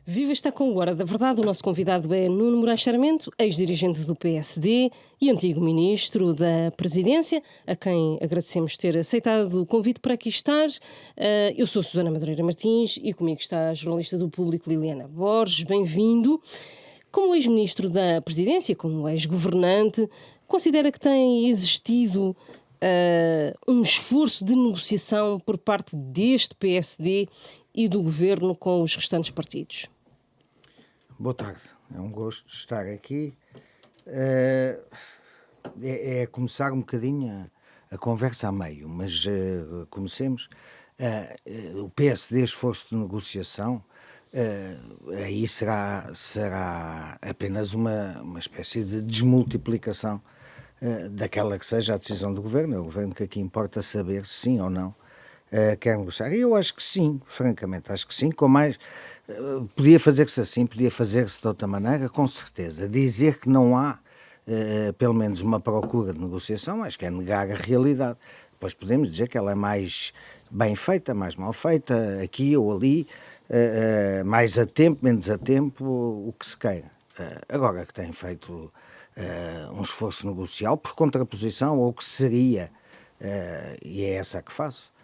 Viva, está com o Hora da Verdade. O nosso convidado é Nuno Moraes Sarmento, ex-dirigente do PSD e antigo ministro da Presidência, a quem agradecemos ter aceitado o convite para aqui estar. Eu sou Susana Madureira Martins e comigo está a jornalista do Público Liliana Borges. Bem-vindo. Como ex-ministro da Presidência, como ex-governante, considera que tem existido um esforço de negociação por parte deste PSD e do governo com os restantes partidos? Boa tarde, é um gosto estar aqui. É começar um bocadinho a conversa a meio, mas comecemos. O PSD, esforço de negociação, aí será apenas uma espécie de desmultiplicação daquela que seja a decisão do governo. É o governo que aqui importa saber se sim ou não quer negociar. E eu acho que sim, francamente, acho que sim, com mais... Podia fazer-se assim, podia fazer-se de outra maneira, com certeza. Dizer que não há, pelo menos, uma procura de negociação, acho que é negar a realidade. Depois podemos dizer que ela é mais bem feita, mais mal feita, aqui ou ali, mais a tempo, menos a tempo, o que se queira. Agora que tem feito um esforço negocial por contraposição ao que seria, e é essa que faço,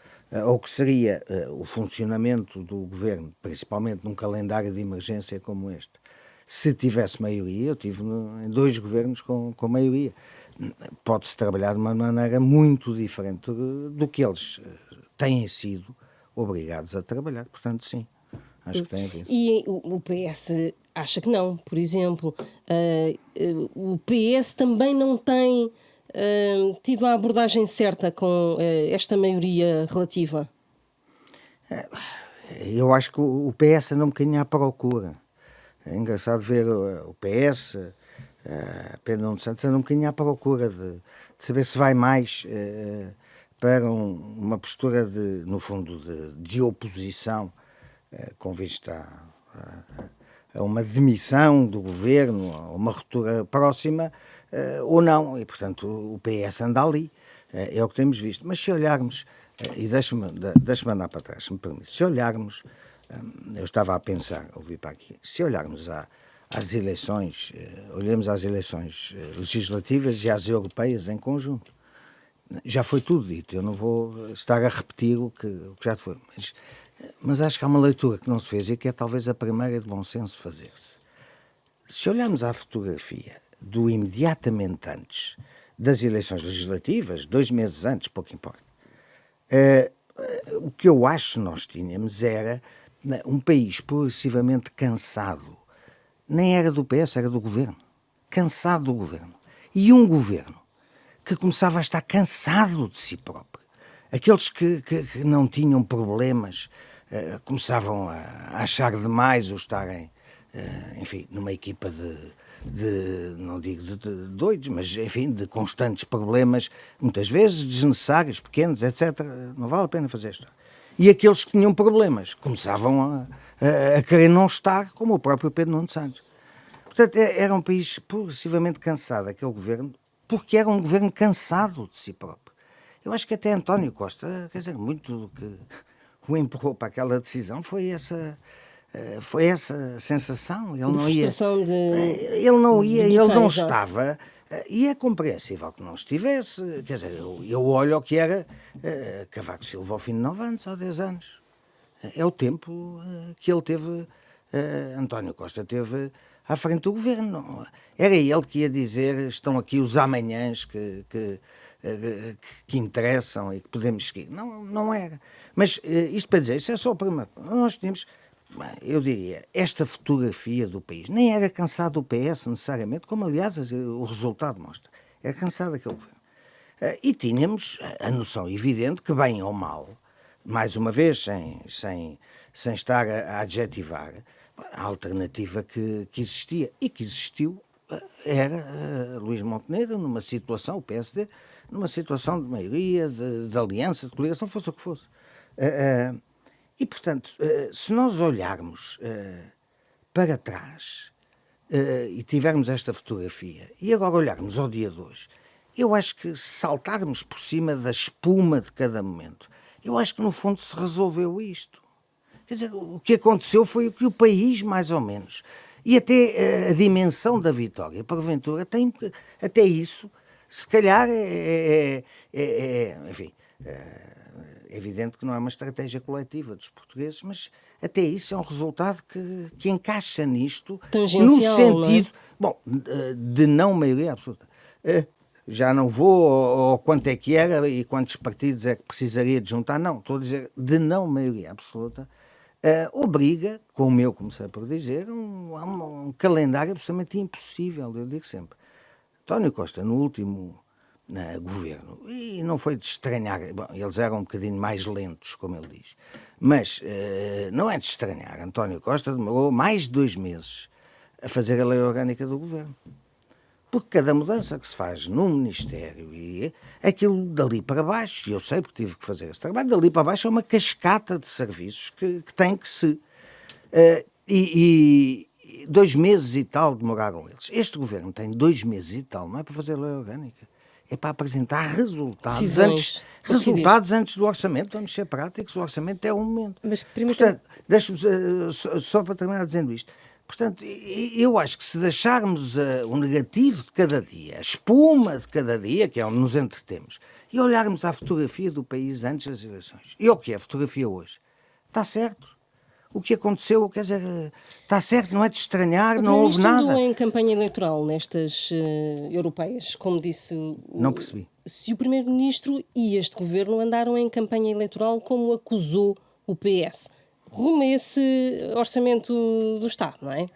ou que seria o funcionamento do governo, principalmente num calendário de emergência como este. Se tivesse maioria, eu tive em dois governos com maioria, pode-se trabalhar de uma maneira muito diferente do que eles têm sido obrigados a trabalhar. Portanto, sim, acho que tem havido. E o PS acha que não, por exemplo. O PS também não tem tido a abordagem certa com esta maioria relativa? Eu acho que o PS anda um bocadinho à procura. É engraçado ver o PS, Pedro Nuno Santos, anda um bocadinho à procura de saber se vai mais para uma postura, no fundo, de oposição, com vista a uma demissão do governo, a uma ruptura próxima, ou não. E, portanto, o PS anda ali. É o que temos visto. Mas se olharmos, e deixa-me andar para trás, se me permite, se olharmos, eu estava a pensar, ouvi para aqui, se olharmos às eleições, olhemos às eleições legislativas e às europeias em conjunto, já foi tudo dito, eu não vou estar a repetir o que já foi, mas acho que há uma leitura que não se fez e que é talvez a primeira de bom senso fazer-se. Se olharmos à fotografia do imediatamente antes das eleições legislativas, 2 meses antes, pouco importa, o que eu acho que nós tínhamos era um país progressivamente cansado. Nem era do PS, era do governo. Cansado do governo. E um governo que começava a estar cansado de si próprio. Aqueles que não tinham problemas começavam a achar demais ou estarem, enfim, numa equipa não digo de doidos, mas enfim, de constantes problemas, muitas vezes desnecessários, pequenos, etc. Não vale a pena fazer isto. E aqueles que tinham problemas começavam a querer não estar, como o próprio Pedro Nuno Santos. Portanto, era um país progressivamente cansado, aquele governo, porque era um governo cansado de si próprio. Eu acho que até António Costa, quer dizer, muito do que o empurrou para aquela decisão foi essa sensação. Ele não ia, ele não estava, e é compreensível que não estivesse. Quer dizer, eu olho ao que era Cavaco Silva ao fim de 9 anos ou 10 anos. É o tempo que ele teve, António Costa teve à frente do governo. Era ele que ia dizer, estão aqui os amanhãs que interessam e que podemos seguir. Não era. Mas isto para dizer, isso é só o primeiro. Nós tínhamos, eu diria, esta fotografia do país. Nem era cansado do PS necessariamente, como aliás o resultado mostra. Era cansado daquele governo. E tínhamos a noção evidente que, bem ou mal, mais uma vez, sem estar a adjetivar, a alternativa que existia e que existiu era Luís Montenegro numa situação, o PSD, numa situação de maioria, de aliança, de coligação, fosse o que fosse. E, portanto, se nós olharmos para trás e tivermos esta fotografia e agora olharmos ao dia de hoje, eu acho que se saltarmos por cima da espuma de cada momento, eu acho que no fundo se resolveu isto. Quer dizer, o que aconteceu foi que o país, mais ou menos, e até a dimensão da vitória, porventura, tem até isso, se calhar enfim, é evidente que não é uma estratégia coletiva dos portugueses, mas até isso é um resultado que encaixa nisto, no Tangencial, não é? sentido, bom, de não maioria absoluta. Já não vou ao quanto é que era e quantos partidos é que precisaria de juntar, não, estou a dizer de não maioria absoluta, obriga, como eu comecei por dizer, um calendário absolutamente impossível, eu digo sempre. António Costa, no último governo, e não foi de estranhar, bom, eles eram um bocadinho mais lentos, como ele diz, mas não é de estranhar, António Costa demorou mais de 2 meses a fazer a lei orgânica do governo. Porque cada mudança que se faz num Ministério e aquilo dali para baixo, e eu sei porque tive que fazer esse trabalho, dali para baixo é uma cascata de serviços que tem que se... e 2 meses e tal demoraram eles. Este governo tem 2 meses e tal, não é para fazer lei orgânica, é para apresentar resultados antes do orçamento. Vamos ser práticos, o orçamento é um momento. Mas primeiro... Portanto, deixa-me só para terminar dizendo isto. Portanto, eu acho que se deixarmos o negativo de cada dia, a espuma de cada dia, que é onde nos entretemos, e olharmos à fotografia do país antes das eleições, e o que é a fotografia hoje, está certo. O que aconteceu, quer dizer, está certo, não é de estranhar, não houve nada. Em campanha eleitoral nestas europeias, como disse... Não percebi. Se o Primeiro-Ministro e este Governo andaram em campanha eleitoral como acusou o PS... rumo a esse orçamento do Estado, não é?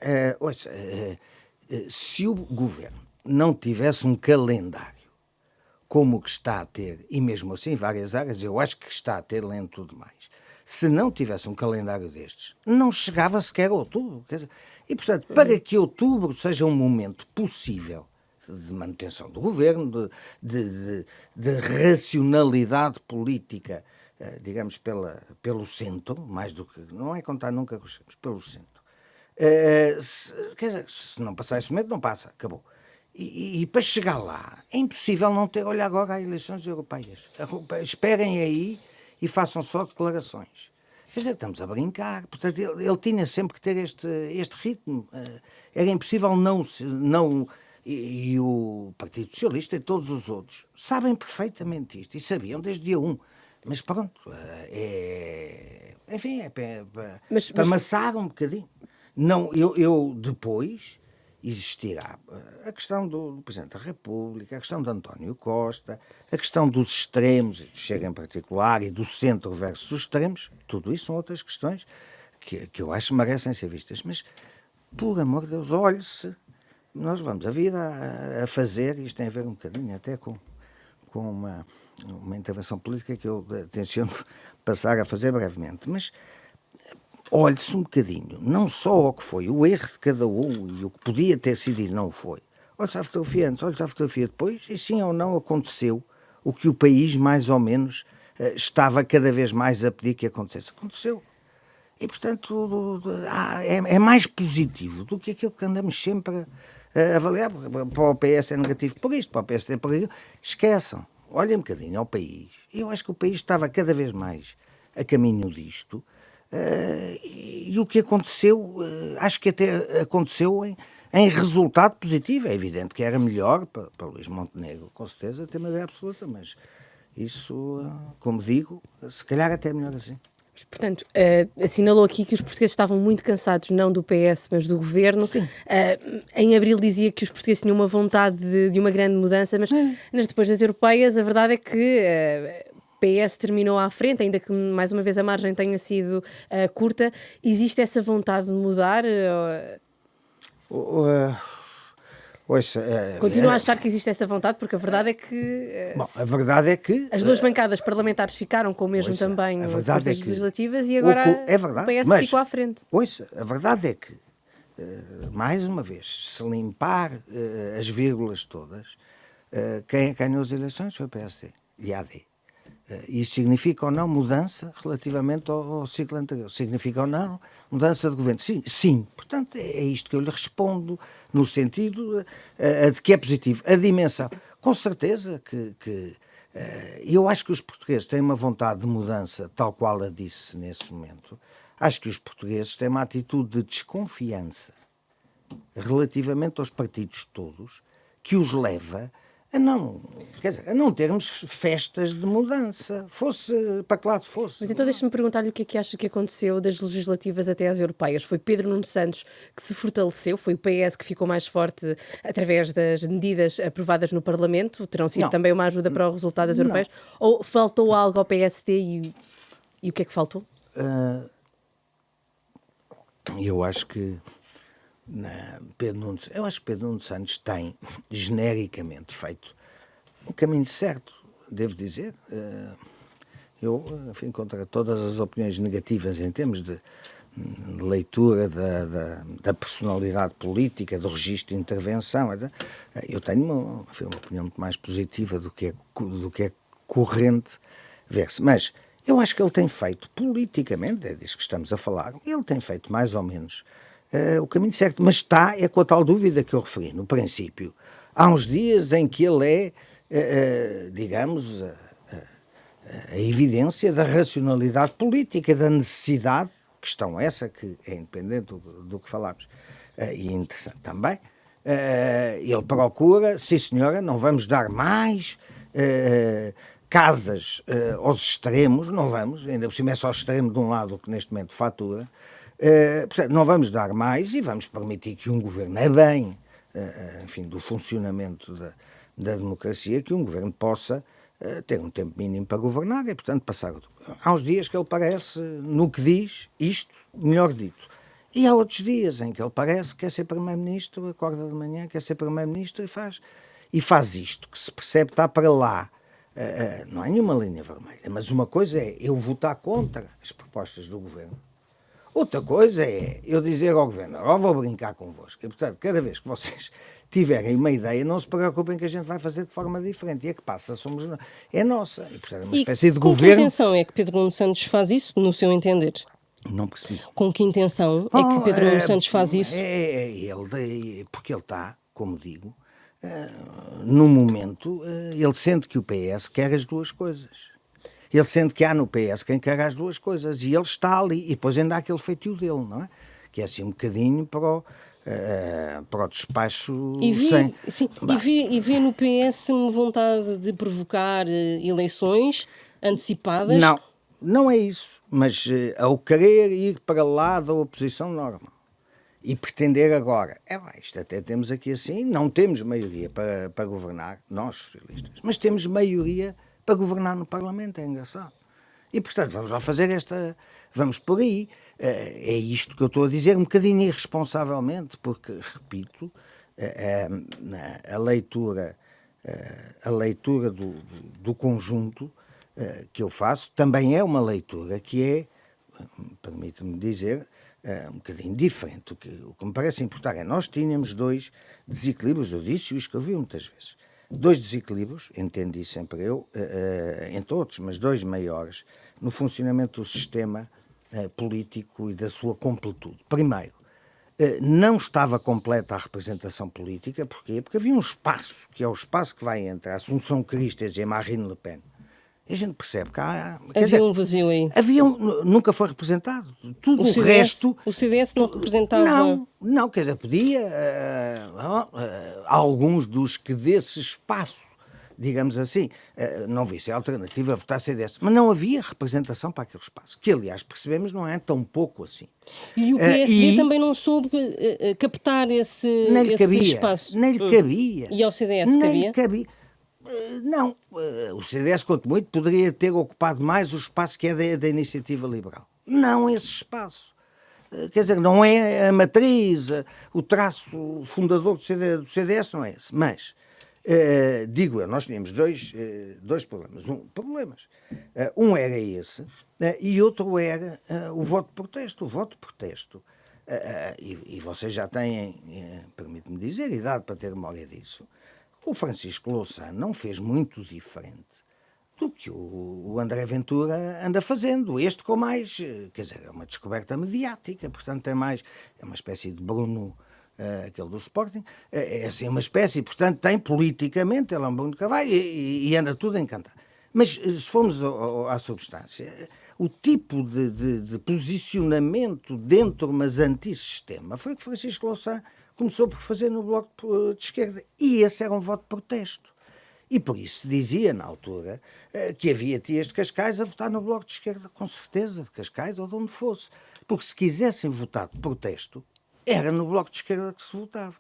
Se o Governo não tivesse um calendário como o que está a ter, e mesmo assim em várias áreas, eu acho que está a ter lento demais, se não tivesse um calendário destes, não chegava sequer a outubro. E, portanto, para que outubro seja um momento possível de manutenção do Governo, de racionalidade política, digamos, pelo centro, mais do que... Não é contar nunca com os centros, pelo centro. Quer dizer, se não passar esse momento, não passa, acabou. E para chegar lá, é impossível não ter... Olha agora as eleições europeias. Esperem aí e façam só declarações. Quer dizer, estamos a brincar. Portanto, ele tinha sempre que ter este ritmo. Era impossível não e o Partido Socialista e todos os outros sabem perfeitamente isto e sabiam desde dia 1. Mas pronto, enfim, é para amassar um bocadinho. Não, eu depois existirá a questão do Presidente da República, a questão de António Costa, a questão dos extremos, do Chega em particular, e do centro versus os extremos. Tudo isso são outras questões que eu acho que merecem ser vistas. Mas, por amor de Deus, olhe-se, nós vamos a vida a fazer, isto tem a ver um bocadinho até com uma intervenção política que eu tenciono passar a fazer brevemente, mas olhe-se um bocadinho, não só ao que foi o erro de cada um e o que podia ter sido e não foi. Olhe-se à fotografia antes, olhe-se à fotografia depois, e sim ou não aconteceu o que o país, mais ou menos, estava cada vez mais a pedir que acontecesse. Aconteceu. E, portanto, é mais positivo do que aquilo que andamos sempre a avaliar. Para o PS é negativo por isto, para o PSD por aquilo. Esqueçam. Olhem um bocadinho ao país. Eu acho que o país estava cada vez mais a caminho disto. E o que aconteceu, acho que até aconteceu em resultado positivo. É evidente que era melhor para Luís Montenegro, com certeza, ter maioria absoluta, mas isso, como digo, se calhar até é melhor assim. Portanto, assinalou aqui que os portugueses estavam muito cansados, não do PS, mas do governo. Em abril dizia que os portugueses tinham uma vontade de uma grande mudança, mas depois das europeias, a verdade é que PS terminou à frente, ainda que mais uma vez a margem tenha sido curta. Existe essa vontade de mudar? Continua a achar que existe essa vontade, porque a verdade é que... a verdade é que... As duas bancadas parlamentares ficaram com o mesmo também nas legislativas e agora o PS ficou à frente. A verdade é que, mais uma vez, se limpar as vírgulas todas, quem ganhou as eleições foi o PSD e a AD. Isso significa ou não mudança relativamente ao ciclo anterior? Significa ou não mudança de governo? Sim. Portanto, é isto que eu lhe respondo, no sentido de que é positivo. A dimensão, com certeza que eu acho que os portugueses têm uma vontade de mudança, tal qual a disse nesse momento. Acho que os portugueses têm uma atitude de desconfiança relativamente aos partidos todos, que os leva a não, quer dizer, a não termos festas de mudança, fosse para que lado fosse. Mas então deixa-me perguntar-lhe o que é que acha que aconteceu das legislativas até às europeias. Foi Pedro Nuno Santos que se fortaleceu? Foi o PS que ficou mais forte através das medidas aprovadas no Parlamento? Terão sido Não. também uma ajuda para o resultado das europeias? Ou faltou algo ao PSD e o que é que faltou? Eu acho que eu acho que Pedro Nuno Santos tem genericamente feito o caminho certo, devo dizer. Eu, enfim, contra todas as opiniões negativas em termos de leitura da personalidade política, do registro de intervenção, eu tenho uma opinião muito mais positiva do que é corrente ver-se. Mas eu acho que ele tem feito politicamente, é disso que estamos a falar, ele tem feito mais ou menos o caminho certo, mas é com a tal dúvida que eu referi no princípio. Há uns dias em que ele digamos, a evidência da racionalidade política, da necessidade, questão essa que é independente do que falámos, e interessante também, ele procura, sim senhora, não vamos dar mais casas aos extremos, não vamos, ainda por cima é só extremo de um lado que neste momento fatura, portanto, não vamos dar mais e vamos permitir que um governo, enfim, do funcionamento da democracia, que um governo possa ter um tempo mínimo para governar e, portanto, passar. Há uns dias que ele parece, no que diz, isto, melhor dito. E há outros dias em que ele parece que quer ser primeiro-ministro, acorda de manhã, quer ser primeiro-ministro e faz isto, que se percebe está para lá. Não há nenhuma linha vermelha, mas uma coisa é eu votar contra as propostas do governo. Outra coisa é eu dizer ao governo, vou brincar convosco. E, portanto, cada vez que vocês tiverem uma ideia, não se preocupem que a gente vai fazer de forma diferente. E a que passa é nossa. E, portanto, é uma espécie de governo... Com que intenção é que Pedro Nuno Santos faz isso, no seu entender? Não percebi. Com que intenção é que Pedro Nuno Santos faz isso? Porque ele está, como digo, no momento, ele sente que o PS quer as duas coisas. Ele sente que há no PS quem quer as duas coisas e ele está ali. E depois ainda há aquele feitio dele, não é? Que é assim um bocadinho para o despacho e vê no PS uma vontade de provocar eleições antecipadas? Não é isso. Mas ao querer ir para lá da oposição normal e pretender agora, isto até temos aqui assim, não temos maioria para governar, nós socialistas, mas temos maioria para governar no Parlamento, é engraçado. E, portanto, vamos lá fazer vamos por aí. É isto que eu estou a dizer, um bocadinho irresponsavelmente, porque, repito, a leitura do conjunto que eu faço também é uma leitura que é, permite-me dizer, um bocadinho diferente. O que me parece importar nós tínhamos dois desequilíbrios, eu disse e o escrevi muitas vezes. Dois desequilíbrios, entendi sempre eu, entre outros, mas dois maiores, no funcionamento do sistema político e da sua completude. Primeiro, não estava completa a representação política. Porquê? Porque havia um espaço, que é o espaço que vai entre a Assunção Cristas e a Marine Le Pen. E a gente percebe que havia um vazio aí. Nunca foi representado. Tudo o resto... O CDS não representava... Não, quer dizer, podia... alguns dos que desse espaço, digamos assim, não vissem a alternativa a votar CDS. Mas não havia representação para aquele espaço. Que, aliás, percebemos, não é tão pouco assim. E o PSD também não soube captar esse espaço. Nem lhe cabia. E ao CDS nem cabia? Lhe cabia. Não, o CDS, quanto muito, poderia ter ocupado mais o espaço que é da iniciativa liberal. Não esse espaço. Quer dizer, não é a matriz, o traço fundador do CDS não é esse. Mas, digo eu, nós tínhamos dois problemas. Um era esse e outro era o voto de protesto. O voto de protesto, e vocês já têm, permite-me dizer, idade para ter memória disso. O Francisco Louçã não fez muito diferente do que o André Ventura anda fazendo. Este com mais, quer dizer, é uma descoberta mediática, portanto é uma espécie de Bruno, aquele do Sporting, é assim uma espécie, portanto tem politicamente, ele é um Bruno Carvalho e anda tudo encantado. Mas se formos à substância, o tipo de posicionamento dentro, mas antissistema, foi o que Francisco Louçã começou por fazer no Bloco de Esquerda. E esse era um voto de protesto. E por isso dizia, na altura, que havia tias de Cascais a votar no Bloco de Esquerda, com certeza, de Cascais ou de onde fosse. Porque se quisessem votar de protesto, era no Bloco de Esquerda que se votava.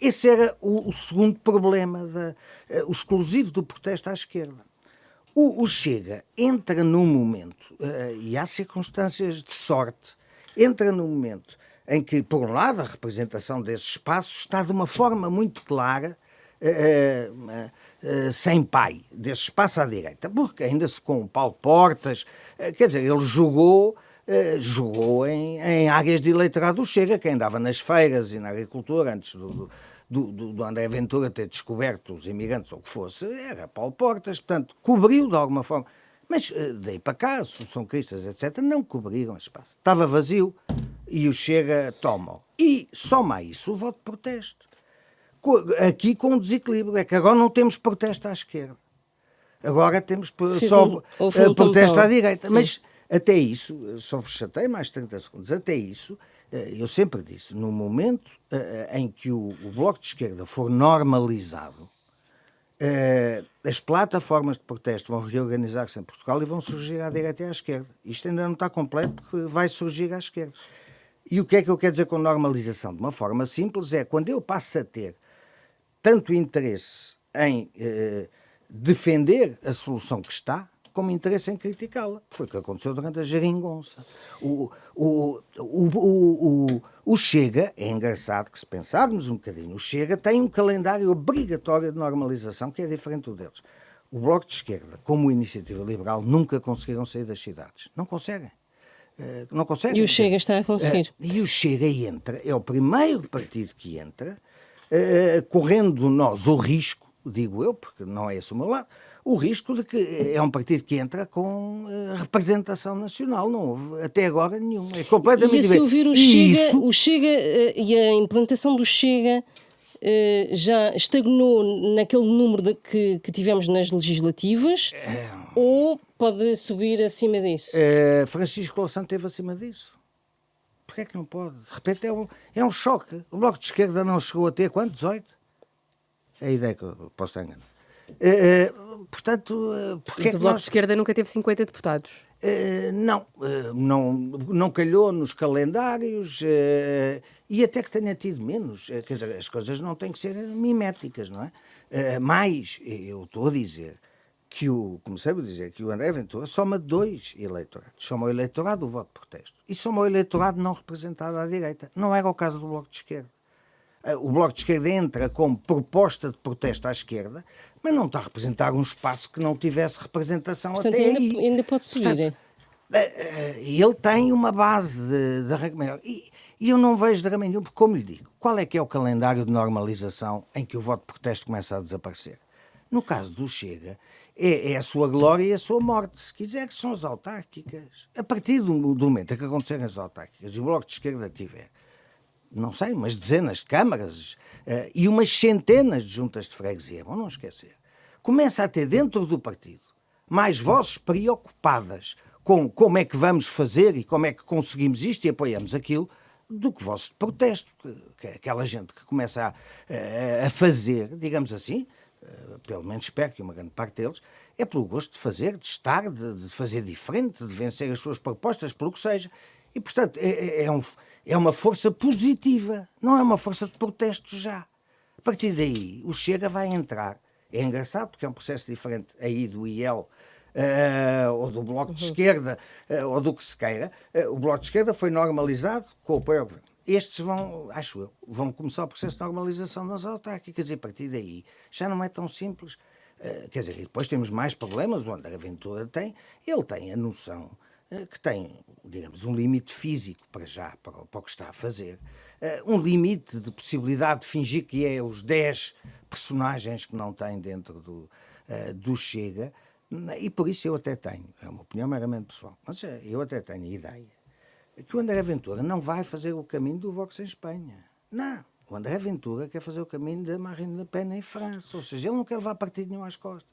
Esse era o segundo problema, o exclusivo do protesto à esquerda. O Chega entra num momento, e há circunstâncias de sorte, entra num momento em que, por um lado, a representação desse espaço está de uma forma muito clara, sem pai, desse espaço à direita, porque ainda se com o Paulo Portas, quer dizer, ele jogou em áreas de eleitorado do Chega, quem andava nas feiras e na agricultura antes do André Ventura ter descoberto os imigrantes ou o que fosse, era Paulo Portas, portanto, cobriu de alguma forma. Mas daí para cá, São Cristas, etc., não cobriram esse espaço. Estava vazio e o Chega toma. E soma a isso o voto de protesto. Aqui com um desequilíbrio, é que agora não temos protesto à esquerda. Agora temos só protesto à direita. Sim. Mas até isso, só vos chatei mais 30 segundos, até isso, eu sempre disse, no momento em que o Bloco de Esquerda for normalizado, as plataformas de protesto vão reorganizar-se em Portugal e vão surgir à direita e à esquerda. Isto ainda não está completo porque vai surgir à esquerda. E o que é que eu quero dizer com normalização? De uma forma simples é quando eu passo a ter tanto interesse em defender a solução que está, como interesse em criticá-la. Foi o que aconteceu durante a geringonça. O Chega, é engraçado que se pensarmos um bocadinho, o Chega tem um calendário obrigatório de normalização que é diferente do deles. O Bloco de Esquerda, como a Iniciativa Liberal, nunca conseguiram sair das cidades. Não conseguem. Não conseguem. E o Chega está a conseguir. E o Chega entra, é o primeiro partido que entra, correndo nós o risco, digo eu, porque não é esse o meu lado, o risco de que é um partido que entra com representação nacional. Não houve até agora nenhum. É completamente diferente. E a se ouvir o Chega e a implantação do Chega já estagnou naquele número que tivemos nas legislativas ou pode subir acima disso? Francisco Louçã esteve acima disso. Porquê é que não pode? De repente é um choque. O Bloco de Esquerda não chegou a ter quanto? 18? É a ideia que eu posso estar enganado. Portanto, porque mas o Bloco de Esquerda nunca teve 50 deputados? Não calhou nos calendários e até que tenha tido menos. Quer dizer, as coisas não têm que ser miméticas, não é? Mas eu estou a dizer comecei a dizer que o André Ventura soma 2 eleitorados. Soma o eleitorado do voto de protesto e soma o eleitorado não representado à direita. Não era o caso do Bloco de Esquerda. O Bloco de Esquerda entra como proposta de protesto à esquerda, mas não está a representar um espaço que não tivesse representação. Portanto, até ainda pode subir. Portanto, ele tem uma base de arranque maior. E eu não vejo drama nenhum, porque, como lhe digo, qual é que é o calendário de normalização em que o voto de protesto começa a desaparecer? No caso do Chega, é a sua glória e a sua morte, se quiser, que são as autárquicas. A partir do momento em que acontecerem as autárquicas e o Bloco de Esquerda tiver, não sei, umas dezenas de câmaras e umas centenas de juntas de freguesia, vão não esquecer, começa a ter dentro do partido mais vozes preocupadas com como é que vamos fazer e como é que conseguimos isto e apoiamos aquilo, do que vozes de protesto, que aquela gente que começa a fazer, digamos assim, pelo menos espero que uma grande parte deles, é pelo gosto de fazer, de estar, de fazer diferente, de vencer as suas propostas, pelo que seja. E, portanto, é uma força positiva, não é uma força de protesto já. A partir daí, o Chega vai entrar. É engraçado porque é um processo diferente aí do IEL ou do Bloco de Esquerda ou do que se queira. O Bloco de Esquerda foi normalizado com o apoio ao governo. Estes vão começar o processo de normalização nas autárquicas e a partir daí já não é tão simples. Quer dizer, e depois temos mais problemas. O André Ventura ele tem a noção que tem, digamos, um limite físico para já, para o que está a fazer, um limite de possibilidade de fingir que é os 10 personagens que não tem dentro do Chega, e por isso eu até tenho, é uma opinião meramente pessoal, mas eu até tenho a ideia que o André Ventura não vai fazer o caminho do Vox em Espanha. Não. O André Ventura quer fazer o caminho da Marine Le Pen em França. Ou seja, ele não quer levar partido nenhum às costas.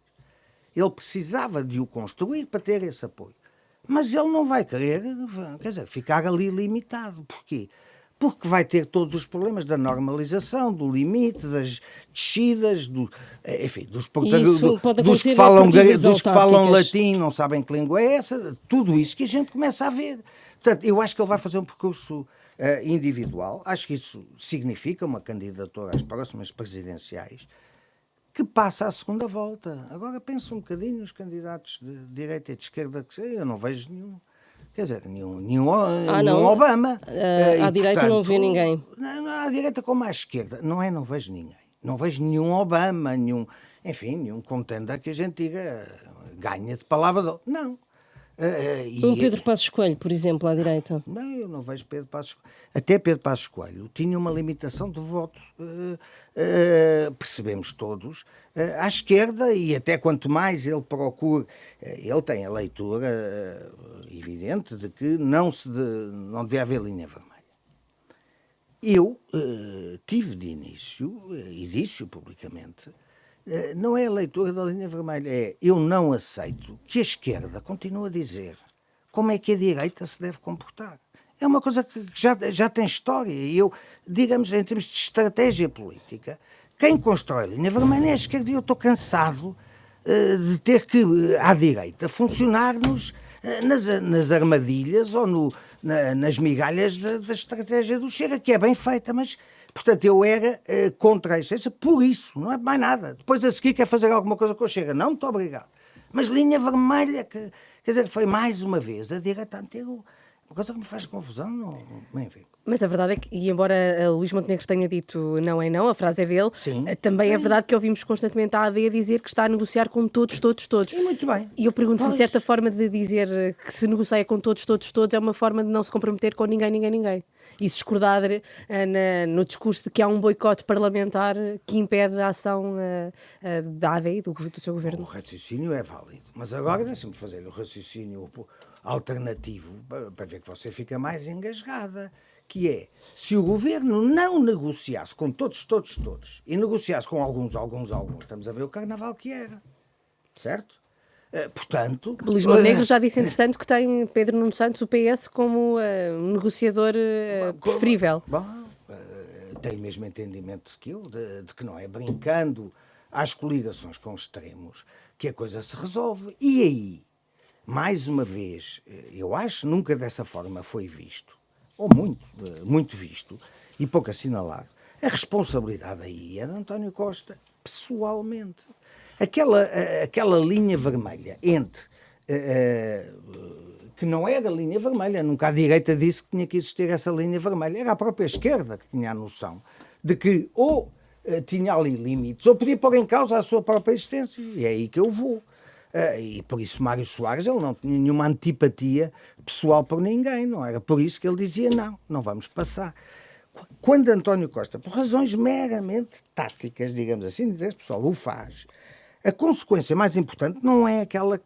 Ele precisava de o construir para ter esse apoio. mas ele não vai querer, quer dizer, ficar ali limitado. Porquê? Porque vai ter todos os problemas da normalização, do limite, das descidas, enfim, dos que falam latim, não sabem que língua é essa, tudo isso que a gente começa a ver. Portanto, eu acho que ele vai fazer um percurso individual, acho que isso significa uma candidatura às próximas presidenciais, que passa à segunda volta. Agora penso um bocadinho nos candidatos de direita e de esquerda, que eu não vejo nenhum. Quer dizer, nenhum Obama. À direita portanto, não vê ninguém. Não, à direita como à esquerda. Não vejo ninguém. Não vejo nenhum Obama, nenhum contender que a gente diga ganha de palavra de... Não. Pedro Passos Coelho, por exemplo, à direita. Não, eu não vejo Pedro Passos Coelho. Até Pedro Passos Coelho tinha uma limitação de voto. Percebemos todos. À esquerda, e até quanto mais ele procura, ele tem a leitura evidente de que não devia haver linha vermelha. Eu tive de início, e disse-o publicamente, não é a leitura da linha vermelha, eu não aceito que a esquerda continue a dizer como é que a direita se deve comportar. É uma coisa que já tem história, e digamos, em termos de estratégia política, quem constrói a linha vermelha é a esquerda, e eu estou cansado de ter que, à direita, funcionar-nos nas armadilhas ou nas migalhas da estratégia do Chega, que é bem feita, mas, portanto, eu era contra a essência por isso, não é mais nada. Depois a seguir quer fazer alguma coisa com o Chega, não, muito obrigado. Mas linha vermelha, quer dizer, foi mais uma vez a direita a meter uma coisa que me faz confusão, enfim. Mas a verdade é que, e embora Luís Montenegro tenha dito não é não, a frase é dele, sim, também é verdade que ouvimos constantemente a AD a dizer que está a negociar com todos. E muito bem. E eu pergunto-lhe se esta forma de dizer que se negocia com todos é uma forma de não se comprometer com ninguém. E se discordar no discurso de que há um boicote parlamentar que impede a ação da AD e do seu governo. O raciocínio é válido, mas agora deixa-me fazer o raciocínio alternativo para ver que você fica mais engasgada, que é, se o governo não negociasse com todos, e negociasse com alguns, estamos a ver o carnaval que era, certo? Portanto... Luís Montenegro já disse, entretanto, que tem Pedro Nuno Santos, o PS, como um negociador preferível. Tem o mesmo entendimento que eu, de que não é brincando às coligações com extremos que a coisa se resolve. E aí, mais uma vez, eu acho nunca dessa forma foi visto, ou muito visto, e pouco assinalado, a responsabilidade aí é de António Costa, pessoalmente. Aquela linha vermelha entre, que não era linha vermelha, nunca a direita disse que tinha que existir essa linha vermelha, era a própria esquerda que tinha a noção de que ou tinha ali limites, ou podia pôr em causa a sua própria existência, e é aí que eu vou. E por isso Mário Soares ele não tinha nenhuma antipatia pessoal por ninguém, não era por isso que ele dizia não vamos passar. Quando António Costa, por razões meramente táticas, digamos assim, de interesse pessoal, o faz, a consequência mais importante não é aquela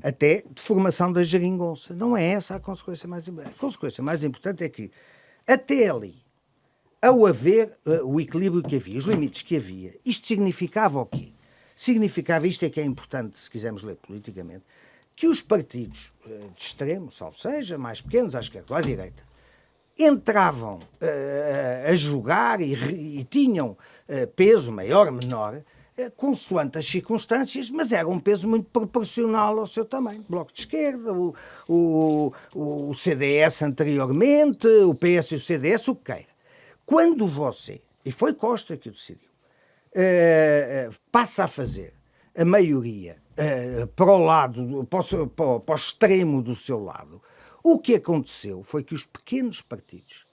até de formação da geringonça, não é essa a consequência mais importante. A consequência mais importante é que até ali, ao haver o equilíbrio que havia, os limites que havia, isto significava o quê? Significava, isto é que é importante se quisermos ler politicamente, que os partidos de extremo, salvo seja, mais pequenos, à esquerda ou à direita, entravam a jogar e tinham peso maior ou menor, consoante as circunstâncias, mas era um peso muito proporcional ao seu tamanho. Bloco de Esquerda, o CDS anteriormente, o PS e o CDS, o que queira. Quando você, e foi Costa que o decidiu, passa a fazer a maioria para o lado, para o extremo do seu lado, o que aconteceu foi que os pequenos partidos,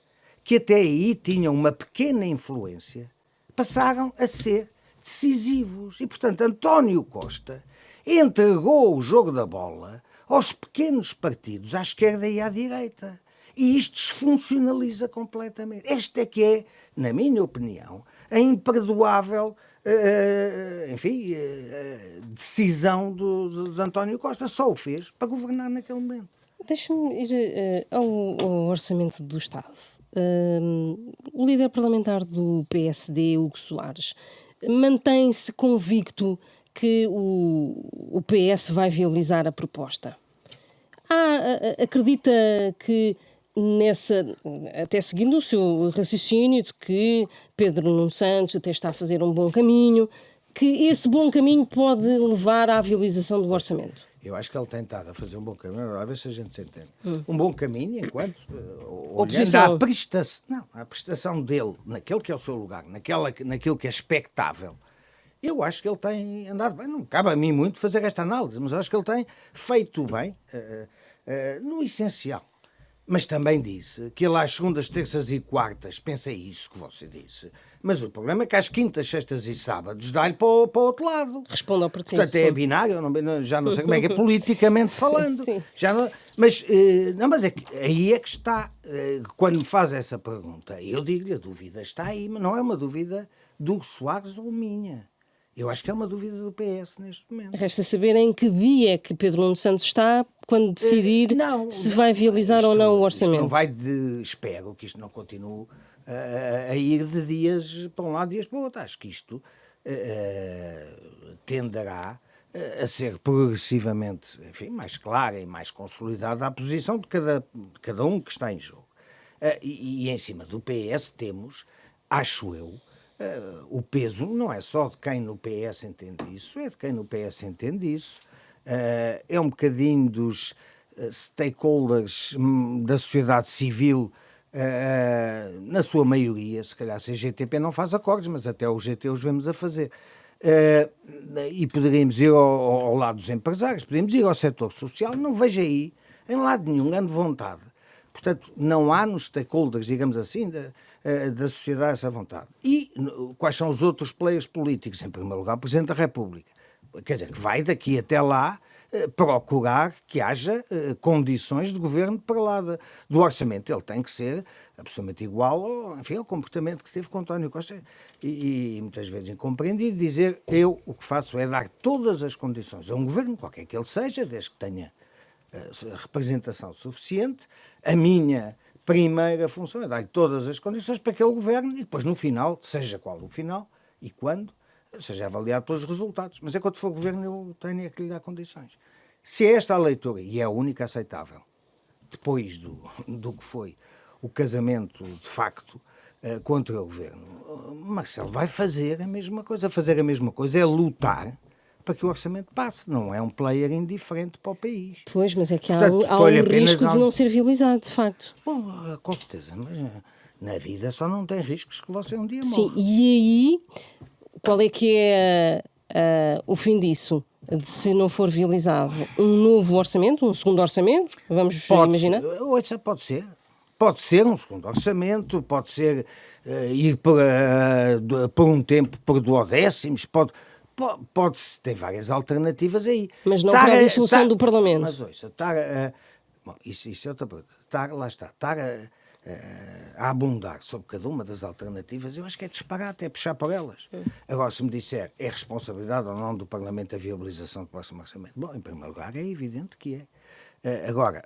que até aí tinham uma pequena influência, passaram a ser decisivos. E, portanto, António Costa entregou o jogo da bola aos pequenos partidos, à esquerda e à direita. E isto desfuncionaliza completamente. Esta é que é, na minha opinião, a imperdoável decisão de António Costa. Só o fez para governar naquele momento. Deixa-me ir ao Orçamento do Estado. O líder parlamentar do PSD, Hugo Soares, mantém-se convicto que o PS vai viabilizar a proposta. Acredita que até seguindo o seu raciocínio de que Pedro Nuno Santos até está a fazer um bom caminho, que esse bom caminho pode levar à viabilização do orçamento? Eu acho que ele tem estado a fazer um bom caminho, a ver se a gente se entende. Um bom caminho enquanto olhando à prestação dele, naquele que é o seu lugar, naquilo que é expectável. Eu acho que ele tem andado bem, não cabe a mim muito fazer esta análise, mas acho que ele tem feito bem no essencial. Mas também disse que ele às segundas, terças e quartas pensa isso que você disse. Mas o problema é que às quintas, sextas e sábados dá-lhe para o outro lado. Responde ao partido. Portanto, é binário, já não sei como é que é politicamente falando. Sim. Mas é que, aí é que está. Quando me faz essa pergunta, eu digo-lhe, a dúvida está aí, mas não é uma dúvida do Hugo Soares ou minha. Eu acho que é uma dúvida do PS neste momento. Resta saber em que dia que Pedro Nuno Santos está quando decidir se vai viabilizar ou não o orçamento. Isto não vai espero que isto não continue a ir de dias para um lado e dias para o outro. Acho que isto tenderá a ser progressivamente, enfim, mais clara e mais consolidada a posição de cada um que está em jogo. E em cima do PS temos, acho eu, o peso não é só de quem no PS entende isso, é de quem no PS entende isso. É um bocadinho dos stakeholders da sociedade civil, na sua maioria, se calhar a CGTP não faz acordos, mas até o GT os vemos a fazer. E poderíamos ir ao lado dos empresários, poderíamos ir ao setor social, não vejo aí, em lado nenhum, grande vontade. Portanto, não há nos stakeholders, digamos assim, da sociedade essa vontade. E quais são os outros players políticos? Em primeiro lugar, o Presidente da República. Quer dizer, que vai daqui até lá procurar que haja condições de governo para lá do orçamento. Ele tem que ser absolutamente igual ao comportamento que teve com António Costa e muitas vezes incompreendido, dizer eu o que faço é dar todas as condições a um governo, qualquer que ele seja, desde que tenha representação suficiente. A minha primeira função é dar-lhe todas as condições para que ele governe e depois no final, seja qual o final e quando, seja avaliado pelos resultados. Mas quando for governo eu tenho que lhe dar condições. Se é esta a leitura, e é a única aceitável, depois do que foi o casamento de facto contra o governo, Marcelo vai fazer a mesma coisa. Fazer a mesma coisa é lutar para que o orçamento passe. Não é um player indiferente para o país. Pois, mas é que há um risco de não ser viabilizado, de facto. Bom, com certeza, mas na vida só não tem riscos que você um dia morre. Sim, e aí, qual é que é o fim disso? Se não for viabilizado um novo orçamento, um segundo orçamento, vamos imaginar? Pode ser. Pode ser um segundo orçamento, pode ser ir por um tempo por duodécimos, pode-se ter várias alternativas aí. Mas não para a dissolução do Parlamento. Mas ouça, isso é outra pergunta. Estar a abundar sobre cada uma das alternativas, eu acho que é disparate, é puxar por elas. Agora, se me disser é responsabilidade ou não do Parlamento a viabilização do próximo orçamento, bom, em primeiro lugar, é evidente que é. Agora,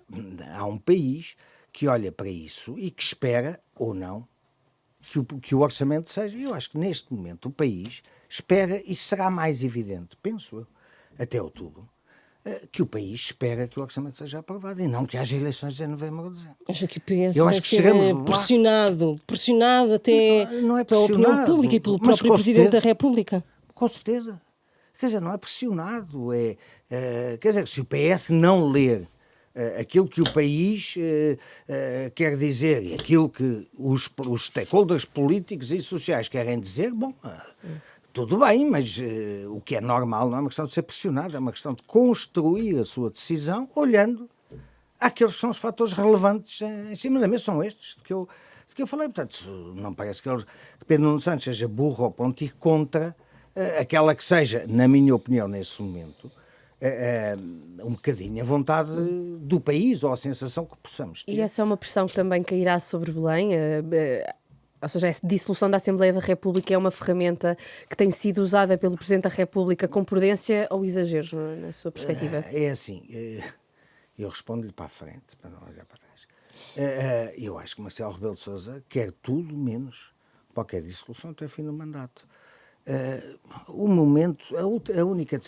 há um país que olha para isso e que espera, ou não, que o orçamento seja. Eu acho que neste momento o país espera, e será mais evidente, penso eu, até outubro, que o país espera que o orçamento seja aprovado e não que haja eleições em novembro ou dezembro. Acha que o PS vai ser pressionado até pela opinião pública e pelo próprio Presidente da República? Com certeza. Quer dizer, não é pressionado. Quer dizer, se o PS não ler aquilo que o país quer dizer e aquilo que os stakeholders políticos e sociais querem dizer, bom, tudo bem, mas o que é normal não é uma questão de ser pressionado, é uma questão de construir a sua decisão olhando àqueles que são os fatores relevantes em cima da mesa, são estes que eu falei. Portanto, não parece que Pedro Nuno Santos seja burro ao ponto de ir contra aquela que seja, na minha opinião, nesse momento, um bocadinho a vontade do país ou a sensação que possamos ter. E essa é uma pressão que também cairá sobre Belém? Ou seja, a dissolução da Assembleia da República é uma ferramenta que tem sido usada pelo Presidente da República com prudência ou exagero, na sua perspectiva? É assim, eu respondo-lhe para a frente, para não olhar para trás. Eu acho que Marcelo Rebelo de Sousa quer tudo menos qualquer dissolução até o fim do mandato. o momento, a única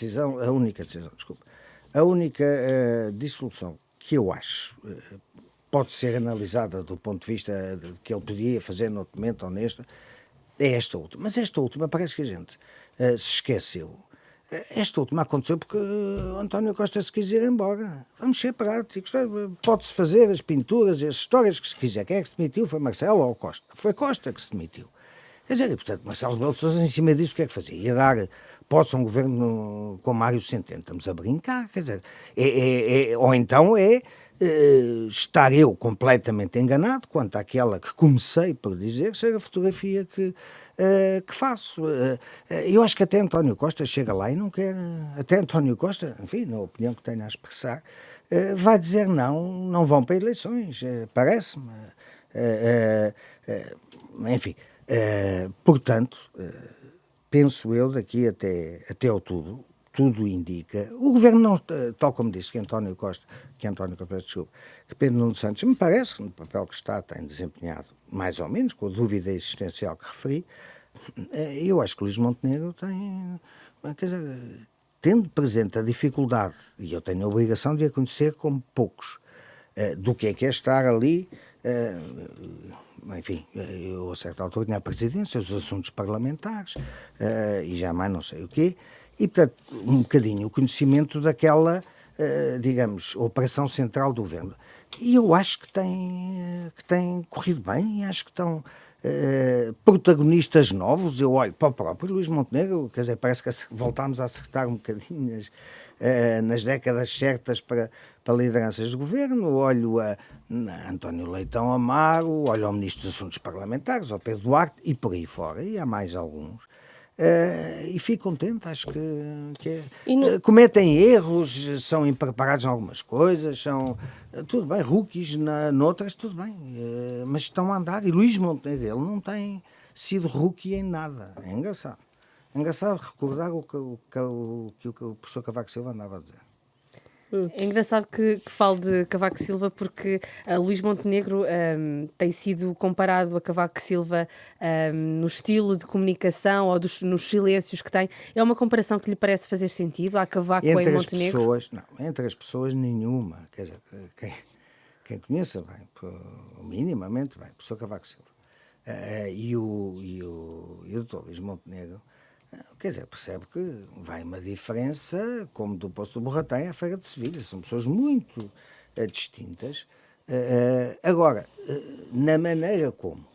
dissolução que eu acho pode ser analisada do ponto de vista de que ele podia fazer no outro momento ou neste, é esta última. Mas esta última parece que a gente se esqueceu. Esta última aconteceu porque António Costa se quis ir embora. Vamos ser práticos. Pode-se fazer as pinturas e as histórias que se quiser. Quem é que se demitiu? Foi Marcelo ou Costa? Foi Costa que se demitiu. Quer dizer, e, portanto, Marcelo Rebelo de Sousa, em cima disso, o que é que fazia? Ia dar posse a um governo com Mário Centeno. Estamos a brincar, quer dizer. Ou então estar eu completamente enganado quanto àquela que comecei por dizer ser a fotografia que faço. Eu acho que até António Costa chega lá e não quer. Até António Costa, enfim, na opinião que tenho a expressar, vai dizer não vão para eleições, parece-me. Enfim. Portanto, penso eu, daqui até outubro, tudo indica. O governo não, tal como disse que Pedro Nuno Santos, me parece que no papel que tem desempenhado, mais ou menos, com a dúvida existencial que referi, eu acho que Luís Montenegro tem, quer dizer, tendo presente a dificuldade, e eu tenho a obrigação de a conhecer como poucos, do que é estar ali. Enfim, eu a certa altura tinha a presidência, os assuntos parlamentares, e jamais não sei o quê, e portanto um bocadinho o conhecimento daquela, digamos, operação central do governo. E eu acho que tem corrido bem, acho que estão protagonistas novos. Eu olho para o próprio Luís Montenegro, quer dizer, parece que voltámos a acertar um bocadinho nas décadas certas para lideranças de governo. Olho a António Leitão Amaro, olho ao Ministro dos Assuntos Parlamentares, ao Pedro Duarte e por aí fora, e há mais alguns. E fico contente, acho que cometem erros, são impreparados em algumas coisas, são, tudo bem, rookies noutras, tudo bem, mas estão a andar. E Luís Montenegro, ele não tem sido rookie em nada, é engraçado. É engraçado recordar o que o professor Cavaco Silva andava a dizer. É engraçado que fale de Cavaco Silva, porque Luís Montenegro tem sido comparado a Cavaco Silva no estilo de comunicação ou nos silêncios que tem. É uma comparação que lhe parece fazer sentido? Há Cavaco em Montenegro? Entre as pessoas nenhuma. Quer dizer, quem conheça bem, minimamente bem, o professor Cavaco Silva e o doutor Luís Montenegro, quer dizer, percebe que vai uma diferença, como do Poço do Borratém à Feira de Sevilha. São pessoas muito distintas. Agora, na maneira como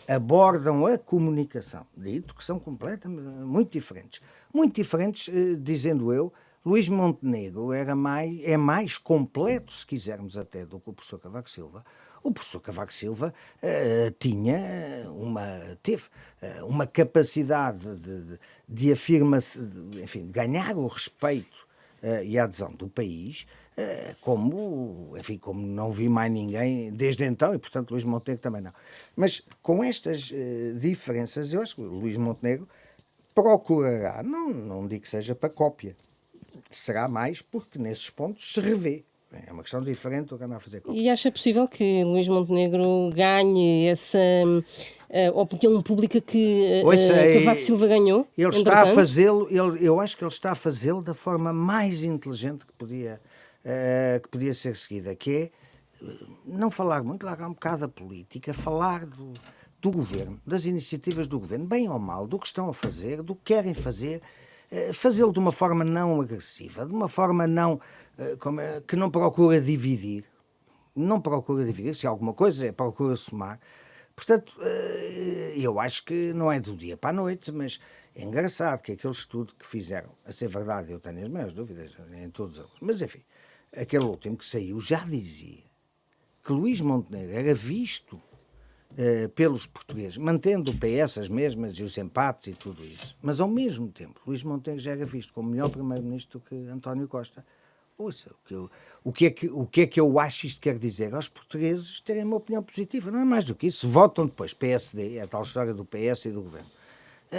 abordam a comunicação, dito que são completamente muito diferentes. Muito diferentes, dizendo eu, Luís Montenegro é mais completo, se quisermos até, do que o professor Cavaco Silva. O professor Cavaco Silva teve uma capacidade de afirmação, enfim, de ganhar o respeito e a adesão do país, como não vi mais ninguém desde então, e portanto Luís Montenegro também não. Mas com estas diferenças, eu acho que Luís Montenegro procurará, não digo que seja para cópia, será mais porque nesses pontos se revê. É uma questão diferente do que anda a fazer cópia. E acha possível que Luís Montenegro ganhe essa opinião pública que Cavaco Silva ganhou? Ele está a fazê-lo, eu acho que ele está a fazê-lo da forma mais inteligente que podia ser seguida, que é não falar muito, largar um bocado a política, falar do governo, das iniciativas do governo, bem ou mal, do que estão a fazer, do que querem fazer, fazê-lo de uma forma não agressiva, de uma forma que não procura dividir. Não procura dividir, se alguma coisa procura somar. Portanto, eu acho que não é do dia para a noite, mas é engraçado que aquele estudo que fizeram, a ser verdade, eu tenho as maiores dúvidas em todos eles, mas enfim, aquele último que saiu já dizia que Luís Montenegro era visto pelos portugueses, mantendo o PS as mesmas e os empates e tudo isso, mas ao mesmo tempo Luís Montenegro já era visto como melhor primeiro-ministro que António Costa. Ouça, o que é que eu acho isto quer dizer? Aos portugueses terem uma opinião positiva, não é mais do que isso. Votam depois PSD, é a tal história do PS e do governo.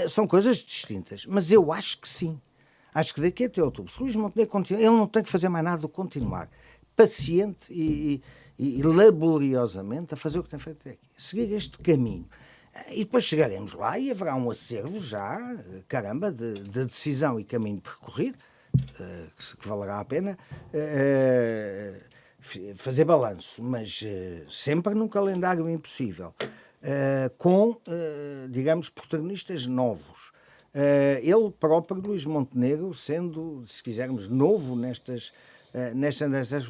São coisas distintas, mas eu acho que sim. Acho que daqui até outubro, se Luís Montenegro continuar, ele não tem que fazer mais nada do que continuar paciente e laboriosamente a fazer o que tem feito até aqui, seguir este caminho. E depois chegaremos lá e haverá um acervo já, caramba, de decisão e caminho percorrido, que valerá a pena fazer balanço, mas sempre num calendário impossível, com, digamos, protagonistas novos. Ele próprio, Luís Montenegro, sendo, se quisermos, novo nestas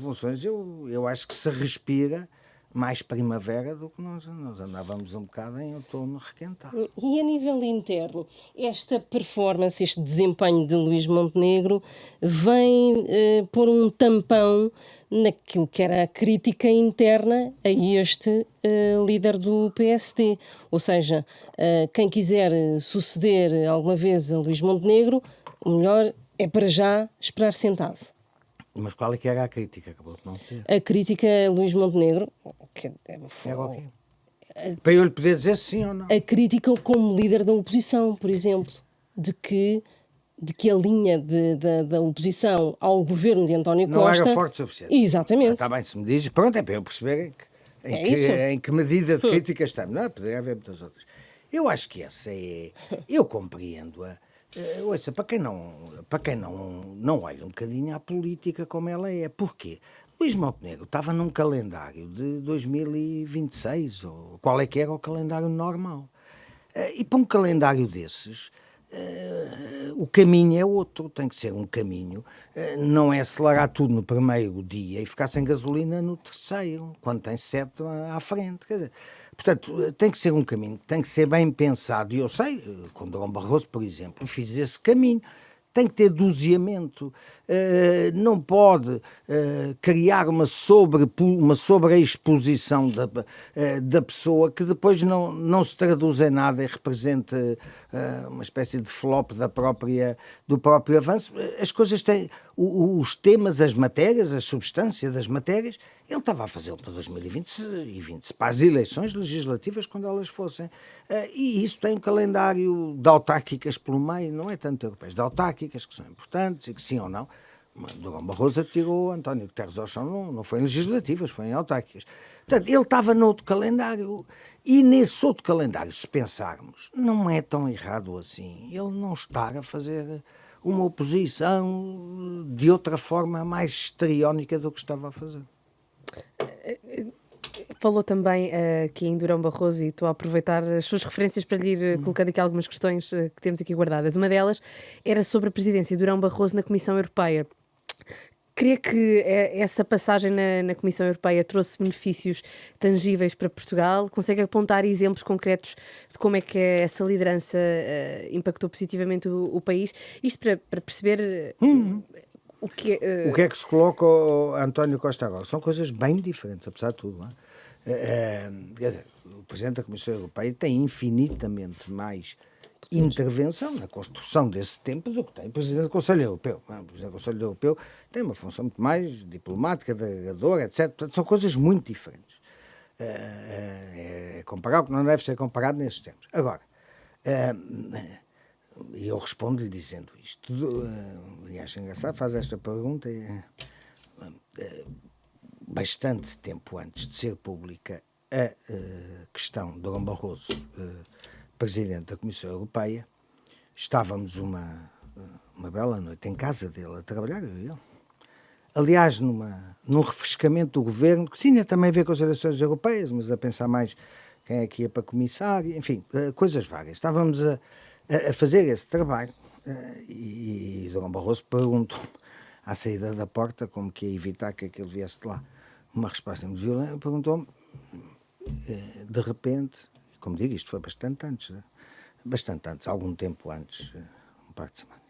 funções, eu acho que se respira mais primavera do que nós andávamos um bocado em outono requentado. E a nível interno, esta performance, este desempenho de Luís Montenegro vem pôr um tampão naquilo que era a crítica interna a este líder do PSD. Ou seja, quem quiser suceder alguma vez a Luís Montenegro, o melhor é para já esperar sentado. Mas qual é que era a crítica? Acabou de não dizer. A crítica a Luís Montenegro... Era o quê? Para eu lhe poder dizer sim ou não. A crítica como líder da oposição, por exemplo, de que a linha da oposição ao governo de António Costa... Não era forte o suficiente. Exatamente. Está bem, se me diz, pronto, é para eu perceber em que medida de crítica estamos. Não, poderia haver muitas outras. Eu acho que essa é... Eu compreendo-a. Ouça, para quem não olha um bocadinho à política como ela é. Porquê? Luís Montenegro estava num calendário de 2026, ou qual é que era o calendário normal. E para um calendário desses, o caminho é outro, tem que ser um caminho, não é acelerar tudo no primeiro dia e ficar sem gasolina no terceiro, quando tem 7 à frente. Quer dizer, portanto, tem que ser um caminho, tem que ser bem pensado, e eu sei, com Durão Barroso, por exemplo, fiz esse caminho. Tem que ter doseamento, não pode criar uma sobreexposição da pessoa que depois não se traduz em nada e represente uma espécie de flop do próprio avanço. As coisas têm, os temas, as matérias, a substância das matérias, ele estava a fazê-lo para 2020, para as eleições legislativas, quando elas fossem. E isso tem um calendário de autárquicas pelo meio, não é tanto europeias, de autárquicas que são importantes e que sim ou não. Durão Barroso tirou António Guterres ao chão, não foi em legislativas, foi em autárquicas. Portanto, ele estava noutro calendário. E nesse outro calendário, se pensarmos, não é tão errado assim ele não estar a fazer uma oposição de outra forma mais histriónica do que estava a fazer. Falou também aqui em Durão Barroso, e estou a aproveitar as suas referências para lhe ir colocando aqui algumas questões que temos aqui guardadas. Uma delas era sobre a presidência de Durão Barroso na Comissão Europeia. Creia que essa passagem na Comissão Europeia trouxe benefícios tangíveis para Portugal? Consegue apontar exemplos concretos de como é que essa liderança impactou positivamente o país? Isto para perceber... O que é que se coloca o António Costa agora? São coisas bem diferentes, apesar de tudo. Não é? Quer dizer, o Presidente da Comissão Europeia tem infinitamente mais intervenção na construção desse tempo do que tem o Presidente do Conselho Europeu. O Presidente do Conselho Europeu tem uma função muito mais diplomática, delegadora, etc. Portanto, são coisas muito diferentes. É comparável, não deve ser comparado nesses termos. Agora, e eu respondo-lhe dizendo isto. E acho engraçado, faz esta pergunta bastante tempo antes de ser pública a questão de Durão Barroso, Presidente da Comissão Europeia. Estávamos uma bela noite em casa dele a trabalhar, eu e ele. Aliás, num refrescamento do governo, que tinha também a ver com as eleições europeias, mas a pensar mais quem é que ia para comissário, enfim, coisas várias. Estávamos a fazer esse trabalho e Durão Barroso perguntou-me à saída da porta como que ia evitar que aquilo viesse de lá. Uma resposta muito violenta, perguntou-me de repente, como digo, isto foi bastante antes, algum tempo antes, um par de semanas.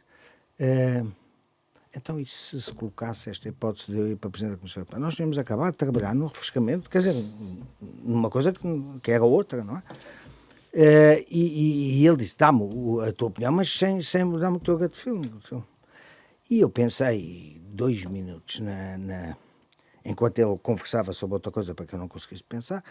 Então, e se colocasse esta hipótese de eu ir para a Presidente da Comissão Europeia? Nós tínhamos acabado de trabalhar num refrescamento, quer dizer, numa coisa que era outra, não é? E ele disse, dá-me a tua opinião, mas sem mudar-me o teu gut feeling. E eu pensei 2 minutos enquanto ele conversava sobre outra coisa para que eu não conseguisse pensar,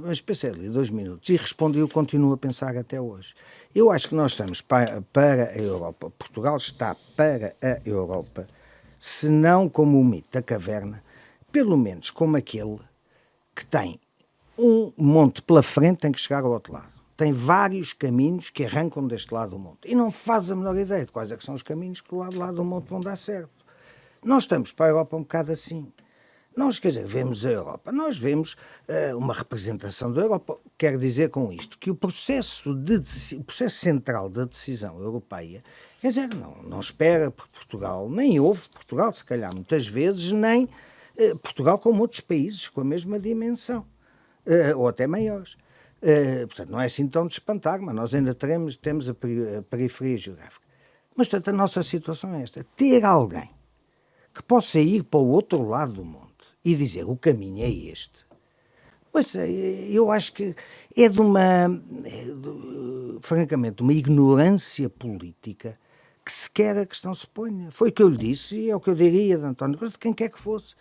mas pensei ali 2 minutos e respondi, eu continuo a pensar até hoje. Eu acho que nós estamos para a Europa, Portugal está para a Europa, se não como o mito da caverna, pelo menos como aquele que tem um monte pela frente tem que chegar ao outro lado. Tem vários caminhos que arrancam deste lado do monte. E não faz a menor ideia de quais é que são os caminhos que do lado do monte vão dar certo. Nós estamos para a Europa um bocado assim. Nós, quer dizer, vemos a Europa, nós vemos uma representação da Europa. Quero dizer com isto que o processo central da decisão europeia, quer dizer, não espera por Portugal, nem houve Portugal, se calhar, muitas vezes, nem Portugal como outros países com a mesma dimensão, ou até maiores. Portanto, não é assim tão de espantar, mas nós ainda temos a periferia geográfica. Mas, portanto, a nossa situação é esta. Ter alguém que possa ir para o outro lado do monte e dizer o caminho é este. Pois eu acho que é francamente, de uma ignorância política que sequer a questão se ponha. Foi o que eu lhe disse e é o que eu diria de António Costa, de quem quer que fosse.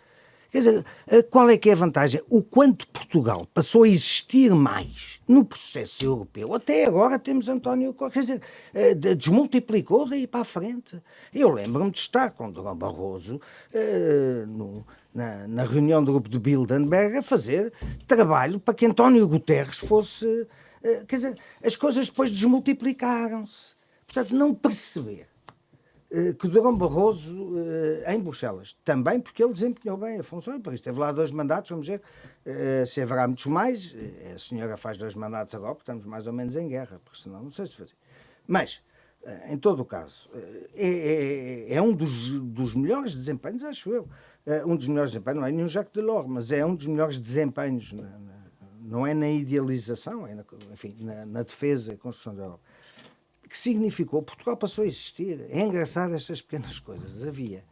Quer dizer, qual é que é a vantagem? O quanto Portugal passou a existir mais no processo europeu, até agora temos António Costa, quer dizer, desmultiplicou daí para a frente. Eu lembro-me de estar com Durão Barroso na reunião do grupo de Bilderberg a fazer trabalho para que António Guterres fosse... quer dizer, as coisas depois desmultiplicaram-se. Portanto, não perceber que Durão Barroso, em Bruxelas, também porque ele desempenhou bem a função, e por isso teve lá 2 mandatos, vamos ver se haverá muitos mais. A senhora faz 2 mandatos agora, porque estamos mais ou menos em guerra, porque senão não sei se fazia. Mas, em todo o caso, é um dos melhores desempenhos, acho eu. Um dos melhores desempenhos, não é nenhum Jacques Delors, mas é um dos melhores desempenhos, não é na idealização, é na defesa e construção da Europa. Que significou, Portugal passou a existir. É engraçado estas pequenas coisas. Havia,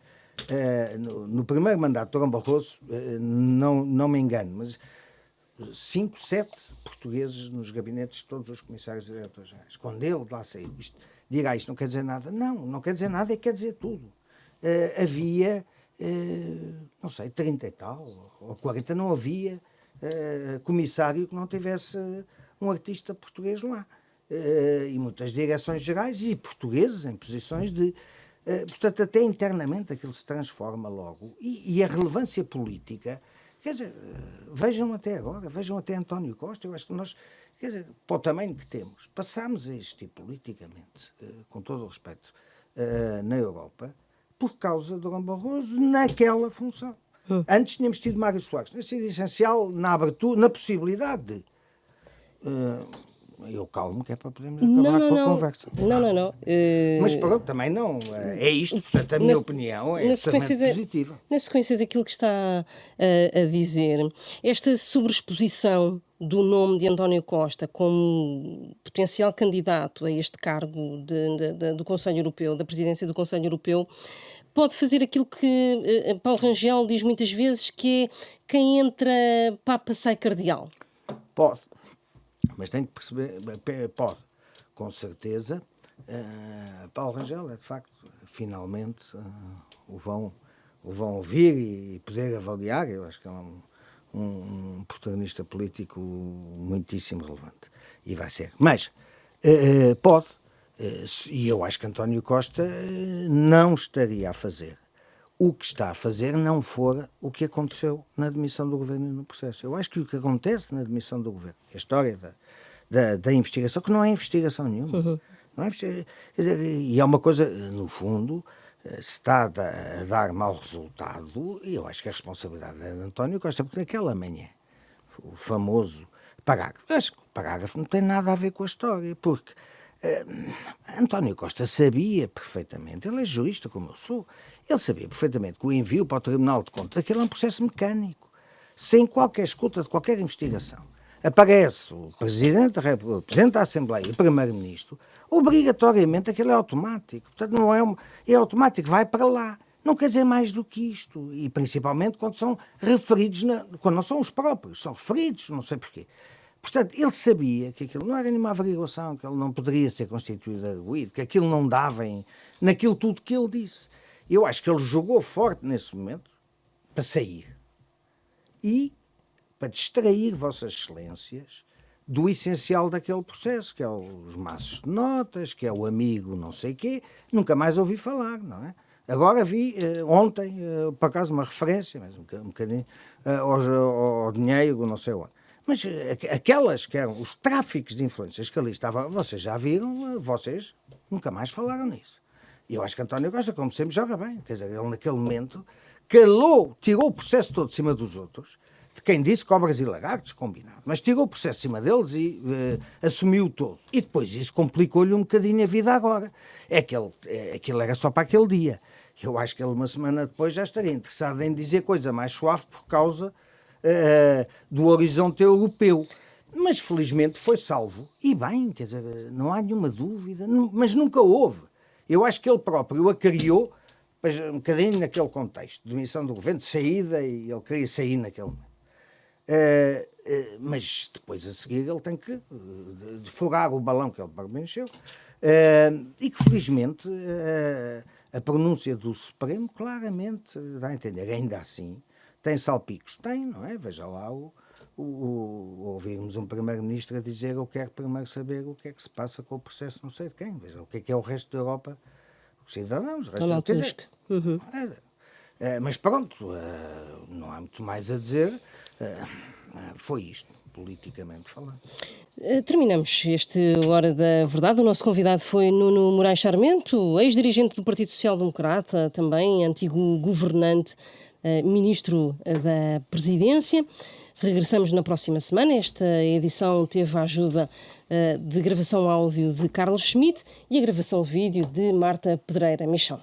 no primeiro mandato de Durão Barroso, não me engano, mas 5, 7 portugueses nos gabinetes de todos os comissários e diretores-gerais. Quando ele lá saiu, isto não quer dizer nada. Não quer dizer nada e quer dizer tudo. Havia, não sei, 30 e tal, ou 40, não havia comissário que não tivesse um artista português lá. E muitas direções gerais e portugueses em posições de... portanto, até internamente aquilo se transforma logo. E a relevância política, quer dizer, vejam até agora, vejam até António Costa, eu acho que nós, quer dizer, para o tamanho que temos, passámos a existir politicamente, com todo o respeito, na Europa, por causa de Durão Barroso naquela função. Antes tínhamos tido Mário Soares, tinha sido essencial na abertura, na possibilidade de... eu calmo, que é para podermos acabar com a conversa. Não. Mas pronto, também não. É isto, portanto, a minha opinião é totalmente positiva. Na sequência daquilo que está a dizer, esta sobreexposição do nome de António Costa como potencial candidato a este cargo do Conselho Europeu, da presidência do Conselho Europeu, pode fazer aquilo que Paulo Rangel diz muitas vezes, que é quem entra Papa sai cardeal. Pode. Mas tem que perceber, pode, com certeza. Paulo Rangel é, de facto, finalmente o vão ouvir e poder avaliar. Eu acho que é um protagonista político muitíssimo relevante. E vai ser. Mas pode. E eu acho que António Costa não estaria a fazer o que está a fazer não for o que aconteceu na admissão do governo e no processo. Eu acho que o que acontece na admissão do governo, a história da investigação, que não é investigação nenhuma, não é quer dizer, e é uma coisa, no fundo, se está a dar mau resultado, e eu acho que a responsabilidade é de António Costa, porque naquela manhã, o famoso parágrafo, eu acho que o parágrafo não tem nada a ver com a história, porque António Costa sabia perfeitamente, ele é jurista como eu sou, ele sabia perfeitamente que o envio para o Tribunal de Contas, aquilo é um processo mecânico, sem qualquer escuta de qualquer investigação. Aparece o Presidente da República, o Presidente da Assembleia e o Primeiro-Ministro, obrigatoriamente aquilo é automático. Portanto, não é automático, vai para lá. Não quer dizer mais do que isto. E principalmente quando são referidos, quando não são os próprios, são referidos, não sei porquê. Portanto, ele sabia que aquilo não era nenhuma averiguação, que ele não poderia ser constituído arguido, que aquilo não dava naquilo tudo que ele disse. Eu acho que ele jogou forte nesse momento para sair e para distrair Vossas Excelências do essencial daquele processo, que é os maços de notas, que é o amigo não sei quê, nunca mais ouvi falar, não é? Agora vi ontem, por acaso, uma referência, mas um bocadinho, ao dinheiro, não sei onde. Mas aquelas que eram os tráficos de influências que ali estavam, vocês já viram, vocês nunca mais falaram nisso. E eu acho que António Costa, como sempre, joga bem. Quer dizer, ele naquele momento tirou o processo todo de cima dos outros, de quem disse cobras e lagartos, combinado. Mas tirou o processo de cima deles e assumiu todo. E depois isso complicou-lhe um bocadinho a vida agora. Aquilo era só para aquele dia. Eu acho que ele, uma semana depois, já estaria interessado em dizer coisa mais suave por causa do horizonte europeu. Mas, felizmente, foi salvo. E bem, quer dizer, não há nenhuma dúvida. Mas nunca houve. Eu acho que ele próprio a criou um bocadinho naquele contexto, de demissão do governo, de saída, e ele queria sair naquele momento. Mas depois a seguir ele tem que furar o balão que ele encheu, e que felizmente a pronúncia do Supremo claramente dá a entender, ainda assim tem salpicos, não é? Veja lá ouvirmos um primeiro-ministro a dizer: eu quero primeiro saber o que é que se passa com o processo não sei de quem, veja o que é o resto da Europa, os cidadãos, o resto Donald Tusk. Mas pronto, não há muito mais a dizer. Foi isto, politicamente falando. Terminamos este Hora da Verdade. O nosso convidado foi Nuno Moraes Sarmento, ex-dirigente do Partido Social Democrata, também antigo governante, ministro da Presidência. Regressamos na próxima semana. Esta edição teve a ajuda de gravação áudio de Carlos Schmidt e a gravação vídeo de Marta Pedreira Michão.